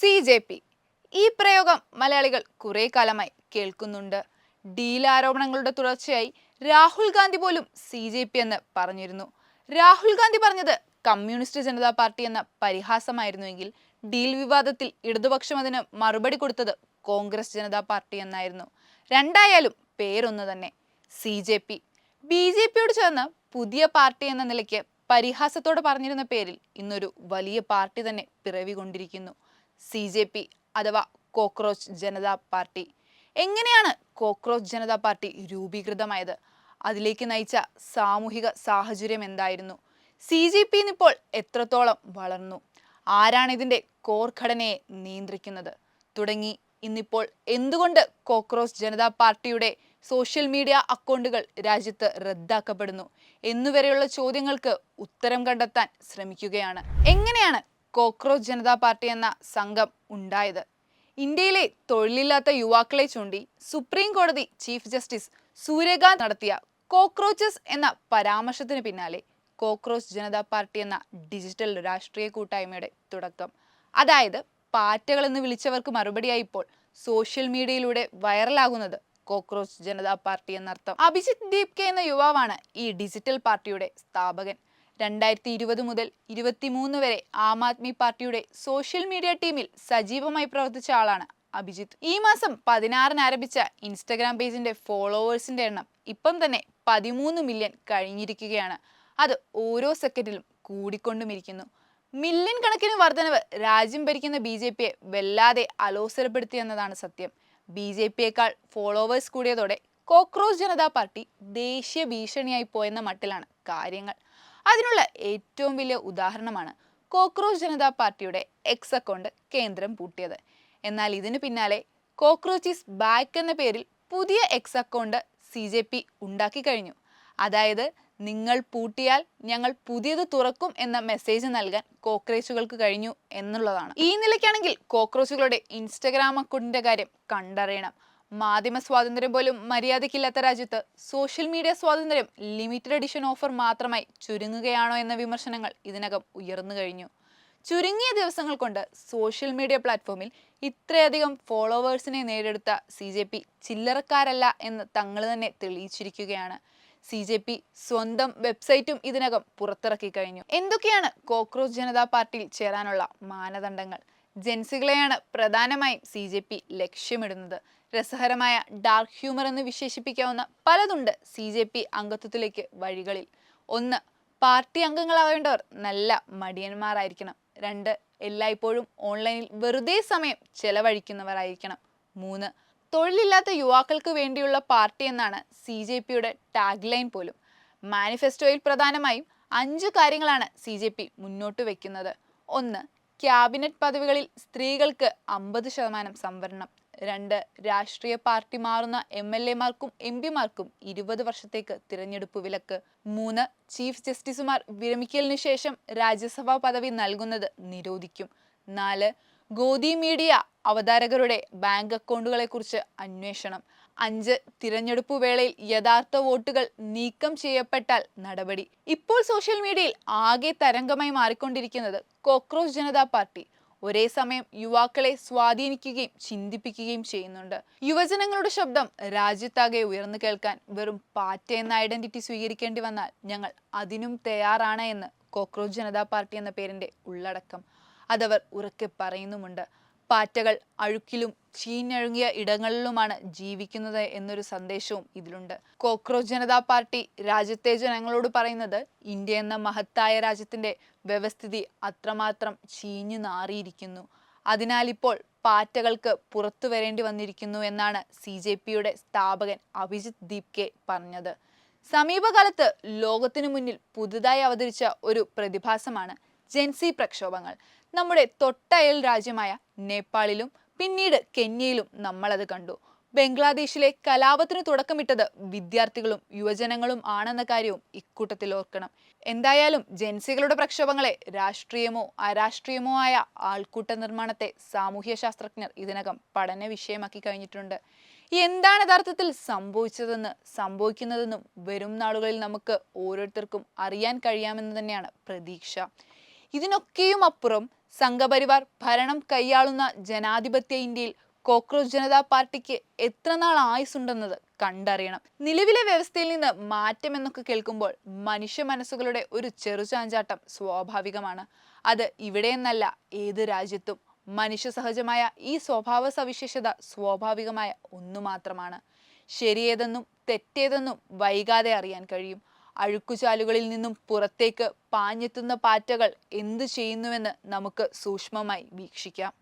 CJP. ഈ പ്രയോഗം മലയാളികൾ കുറെ കാലമായി കേൾക്കുന്നുണ്ട്. ഡീൽ ആരോപണങ്ങളുടെ തുടർച്ചയായി രാഹുൽ ഗാന്ധി പോലും CJP എന്ന് പറഞ്ഞിരുന്നു. രാഹുൽ ഗാന്ധി പറഞ്ഞത് കമ്മ്യൂണിസ്റ്റ് ജനതാ പാർട്ടി എന്ന പരിഹാസമായിരുന്നുവെങ്കിൽ ഡീൽ വിവാദത്തിൽ ഇടതുപക്ഷം അതിന് മറുപടി കൊടുത്തത് കോൺഗ്രസ് ജനതാ പാർട്ടി എന്നായിരുന്നു. രണ്ടായാലും പേരൊന്നു തന്നെ, CJP. BJPയോട് ചേർന്ന് പുതിയ പാർട്ടി എന്ന നിലയ്ക്ക് പരിഹാസത്തോടെ പറഞ്ഞിരുന്ന പേരിൽ ഇന്നൊരു വലിയ പാർട്ടി തന്നെ പിറവികൊണ്ടിരിക്കുന്നു. CJP അഥവാ കോക്രോച്ച് ജനതാ പാർട്ടി. എങ്ങനെയാണ് കോക്രോച്ച് ജനതാ പാർട്ടി രൂപീകൃതമായത്? അതിലേക്ക് നയിച്ച സാമൂഹിക സാഹചര്യം എന്തായിരുന്നു? CJP ഇപ്പോൾ എത്രത്തോളം വളർന്നു? ആരാണ് ഇതിന്റെ കോർ ഘടനയെ നിയന്ത്രിക്കുന്നത്? തുടങ്ങി ഇന്നിപ്പോൾ എന്തുകൊണ്ട് കോക്രോച്ച് ജനതാ പാർട്ടിയുടെ സോഷ്യൽ മീഡിയ അക്കൗണ്ടുകൾ രാജ്യത്ത് റദ്ദാക്കപ്പെടുന്നു എന്നുവരെയുള്ള ചോദ്യങ്ങൾക്ക് ഉത്തരം കണ്ടെത്താൻ ശ്രമിക്കുകയാണ്. എങ്ങനെയാണ് കോക്രോച്ച് ജനതാ പാർട്ടി എന്ന സംഘം ഉണ്ടായത്? ഇന്ത്യയിലെ തൊഴിലില്ലാത്ത യുവാക്കളെ ചൂണ്ടി സുപ്രീം കോടതി ചീഫ് ജസ്റ്റിസ് സൂര്യകാന്ത് നടത്തിയ കോക്രോച്ചസ് എന്ന പരാമർശത്തിന് പിന്നാലെ കോക്രോച്ച് ജനതാ പാർട്ടി എന്ന ഡിജിറ്റൽ രാഷ്ട്രീയ കൂട്ടായ്മയുടെ തുടക്കം. അതായത് പാറ്റകൾ എന്ന് വിളിച്ചവർക്ക് മറുപടിയായി ഇപ്പോൾ സോഷ്യൽ മീഡിയയിലൂടെ വൈറലാകുന്നത് കോക്രോച്ച് ജനതാ പാർട്ടി എന്നർത്ഥം. അഭിജിത്ത് ദീപ്കെ എന്ന യുവാവാണ് ഈ ഡിജിറ്റൽ പാർട്ടിയുടെ സ്ഥാപകൻ. 2020 മുതൽ 2023 വരെ ആം ആദ്മി പാർട്ടിയുടെ സോഷ്യൽ മീഡിയ ടീമിൽ സജീവമായി പ്രവർത്തിച്ച ആളാണ് അഭിജിത്ത്. ഈ മാസം 16 ആരംഭിച്ച ഇൻസ്റ്റഗ്രാം പേജിന്റെ ഫോളോവേഴ്സിന്റെ എണ്ണം ഇപ്പം തന്നെ 13 മില്യൺ കഴിഞ്ഞിരിക്കുകയാണ്. അത് ഓരോ സെക്കൻഡിലും കൂടിക്കൊണ്ടുമിരിക്കുന്നു. മില്യൺ കണക്കിന് വർധനവ് രാജ്യം ഭരിക്കുന്ന BJPയെ വല്ലാതെ അലോസരപ്പെടുത്തി എന്നതാണ് സത്യം. BJPയേക്കാൾ ഫോളോവേഴ്സ് കൂടിയതോടെ കോക്രോച്ച് ജനതാ പാർട്ടി ദേശീയ ഭീഷണിയായി പോയെന്ന മട്ടിലാണ് കാര്യങ്ങൾ. അതിനുള്ള ഏറ്റവും വലിയ ഉദാഹരണമാണ് കോക്രോച്ച് ജനതാ പാർട്ടിയുടെ എക്സ് അക്കൗണ്ട് കേന്ദ്രം പൂട്ടിയത്. എന്നാൽ ഇതിനു പിന്നാലെ കോക്രോച്ച് ഈസ് ബാക്ക് എന്ന പേരിൽ പുതിയ എക്സ് അക്കൗണ്ട് CJP ഉണ്ടാക്കി കഴിഞ്ഞു. അതായത് നിങ്ങൾ പൂട്ടിയാൽ ഞങ്ങൾ പുതിയത് തുറക്കും എന്ന മെസ്സേജ് നൽകാൻ കോക്രോച്ചുകൾക്ക് കഴിഞ്ഞു എന്നുള്ളതാണ്. ഈ നിലയ്ക്കാണെങ്കിൽ കോക്രോച്ചുകളുടെ ഇൻസ്റ്റഗ്രാം അക്കൗണ്ടിന്റെ കാര്യം കണ്ടറിയണം. മാധ്യമ സ്വാതന്ത്ര്യം പോലും മര്യാദയ്ക്കില്ലാത്ത രാജ്യത്ത് സോഷ്യൽ മീഡിയ സ്വാതന്ത്ര്യം ലിമിറ്റഡ് എഡിഷൻ ഓഫർ മാത്രമായി ചുരുങ്ങുകയാണോ എന്ന വിമർശനങ്ങൾ ഇതിനകം ഉയർന്നു കഴിഞ്ഞു. ചുരുങ്ങിയ ദിവസങ്ങൾ കൊണ്ട് സോഷ്യൽ മീഡിയ പ്ലാറ്റ്ഫോമിൽ ഇത്രയധികം ഫോളോവേഴ്സിനെ നേടിയെടുത്ത CJP ചില്ലറക്കാരല്ല എന്ന് തങ്ങൾ തന്നെ തെളിയിച്ചിരിക്കുകയാണ്. CJP സ്വന്തം വെബ്സൈറ്റും ഇതിനകം പുറത്തിറക്കി കഴിഞ്ഞു. എന്തൊക്കെയാണ് കോക്രോച്ച് ജനതാ പാർട്ടിയിൽ ചേരാനുള്ള മാനദണ്ഡങ്ങൾ? ജെൻസികളെയാണ് പ്രധാനമായും CJP ലക്ഷ്യമിടുന്നത്. രസകരമായ ഡാർക്ക് ഹ്യൂമർ എന്ന് വിശേഷിപ്പിക്കാവുന്ന പലതുണ്ട് CJP അംഗത്വത്തിലേക്ക് വഴികളിൽ. 1. പാർട്ടി അംഗങ്ങളാവേണ്ടവർ നല്ല മടിയന്മാരായിരിക്കണം. 2. എല്ലായ്പ്പോഴും ഓൺലൈനിൽ വെറുതെ സമയം ചെലവഴിക്കുന്നവരായിരിക്കണം. 3. തൊഴിലില്ലാത്ത യുവാക്കൾക്ക് വേണ്ടിയുള്ള പാർട്ടി എന്നാണ് CJPയുടെ ടാഗ് ലൈൻ പോലും. മാനിഫെസ്റ്റോയിൽ പ്രധാനമായും 5 കാര്യങ്ങളാണ് CJP മുന്നോട്ട് വയ്ക്കുന്നത്. 1. ക്യാബിനറ്റ് പദവികളിൽ സ്ത്രീകൾക്ക് 50% സംവരണം. 2. രാഷ്ട്രീയ പാർട്ടി മാറുന്ന MLA മാർക്കും MP മാർക്കും 20 വർഷത്തേക്ക് തിരഞ്ഞെടുപ്പ് വിലക്ക്. 3. ചീഫ് ജസ്റ്റിസുമാർ വിരമിക്കലിനു ശേഷം രാജ്യസഭാ പദവി നൽകുന്നത് നിരോധിക്കും. 4. ഗോദി മീഡിയ അവതാരകരുടെ ബാങ്ക് അക്കൗണ്ടുകളെ കുറിച്ച് അന്വേഷണം. 5. തിരഞ്ഞെടുപ്പ് വേളയിൽ യഥാർത്ഥ വോട്ടുകൾ നീക്കം ചെയ്യപ്പെട്ടാൽ നടപടി. ഇപ്പോൾ സോഷ്യൽ മീഡിയയിൽ ആകെ തരംഗമായി മാറിക്കൊണ്ടിരിക്കുന്നത് കോക്രോച്ച് ജനതാ പാർട്ടി ഒരേ സമയം യുവാക്കളെ സ്വാധീനിക്കുകയും ചിന്തിപ്പിക്കുകയും ചെയ്യുന്നുണ്ട്. യുവജനങ്ങളുടെ ശബ്ദം രാജ്യത്താകെ ഉയർന്നു കേൾക്കാൻ വെറും പാറ്റ എന്ന ഐഡന്റിറ്റി സ്വീകരിക്കേണ്ടി വന്നാൽ ഞങ്ങൾ അതിനും തയ്യാറാണ് എന്ന് കോക്രോച്ച് ജനതാ പാർട്ടി എന്ന പേരിന്റെ ഉള്ളടക്കം. അതവർ ഉറക്കെ പറയുന്നുമുണ്ട്. പാറ്റകൾ അഴുക്കിലും ചീഞ്ഞഴുകിയ ഇടങ്ങളിലുമാണ് ജീവിക്കുന്നത് എന്നൊരു സന്ദേശവും ഇതിലുണ്ട്. കോക്രോച്ച് ജനതാ പാർട്ടി രാജ്യത്തെ ജനങ്ങളോട് പറയുന്നത് ഇന്ത്യ എന്ന മഹത്തായ രാജ്യത്തിന്റെ വ്യവസ്ഥിതി അത്രമാത്രം ചീഞ്ഞു നാറിയിരിക്കുന്നു. അതിനാൽ ഇപ്പോൾ പാറ്റകൾക്ക് പുറത്തു വരേണ്ടി വന്നിരിക്കുന്നു എന്നാണ് CJPയുടെ സ്ഥാപകൻ അഭിജിത്ത് ദീപ്കെ പറഞ്ഞത്. സമീപകാലത്ത് ലോകത്തിനു മുന്നിൽ പുതുതായി അവതരിച്ച ഒരു പ്രതിഭാസമാണ് ജെൻസി പ്രക്ഷോഭങ്ങൾ. നമ്മുടെ തൊട്ടയൽ രാജ്യമായ നേപ്പാളിലും പിന്നീട് കെന്യയിലും നമ്മളത് കണ്ടു. ബംഗ്ലാദേശിലെ കലാപത്തിന് തുടക്കമിട്ടത് വിദ്യാർത്ഥികളും യുവജനങ്ങളും ആണെന്ന കാര്യവും ഇക്കൂട്ടത്തിൽ ഓർക്കണം. എന്തായാലും ജെൻസികളുടെ പ്രക്ഷോഭങ്ങളെ രാഷ്ട്രീയമോ അരാഷ്ട്രീയമോ ആയ ആൾക്കൂട്ട നിർമ്മാണത്തെ സാമൂഹ്യ ശാസ്ത്രജ്ഞർ ഇതിനകം പഠന വിഷയമാക്കി കഴിഞ്ഞിട്ടുണ്ട്. എന്താണ് യഥാർത്ഥത്തിൽ സംഭവിക്കുന്നതെന്നും വരും നാളുകളിൽ നമുക്ക് ഓരോരുത്തർക്കും അറിയാൻ കഴിയാമെന്ന് തന്നെയാണ് പ്രതീക്ഷ. ഇതിനൊക്കെയും അപ്പുറം സംഘപരിവാർ ഭരണം കൈയാളുന്ന ജനാധിപത്യ ഇന്ത്യയിൽ കോക്രോച്ച് ജനതാ പാർട്ടിക്ക് എത്ര നാൾ ആയുസുണ്ടെന്നത് കണ്ടറിയണം. നിലവിലെ വ്യവസ്ഥയിൽ നിന്ന് മാറ്റമെന്നൊക്കെ കേൾക്കുമ്പോൾ മനുഷ്യ മനസ്സുകളുടെ ഒരു ചെറുചാഞ്ചാട്ടം സ്വാഭാവികമാണ്. അത് ഇവിടെയെന്നല്ല, ഏത് രാജ്യത്തും മനുഷ്യ സഹജമായ ഈ സ്വഭാവ സവിശേഷത സ്വാഭാവികമായ ഒന്നു മാത്രമാണ്. ശരിയേതെന്നും തെറ്റേതെന്നും വൈകാതെ അറിയാൻ കഴിയും. അഴുക്കുചാലുകളിൽ നിന്നും പുറത്തേക്ക് പാഞ്ഞെത്തുന്ന പാറ്റകൾ എന്തു ചെയ്യുന്നുവെന്ന് നമുക്ക് സൂക്ഷ്മമായി വീക്ഷിക്കാം.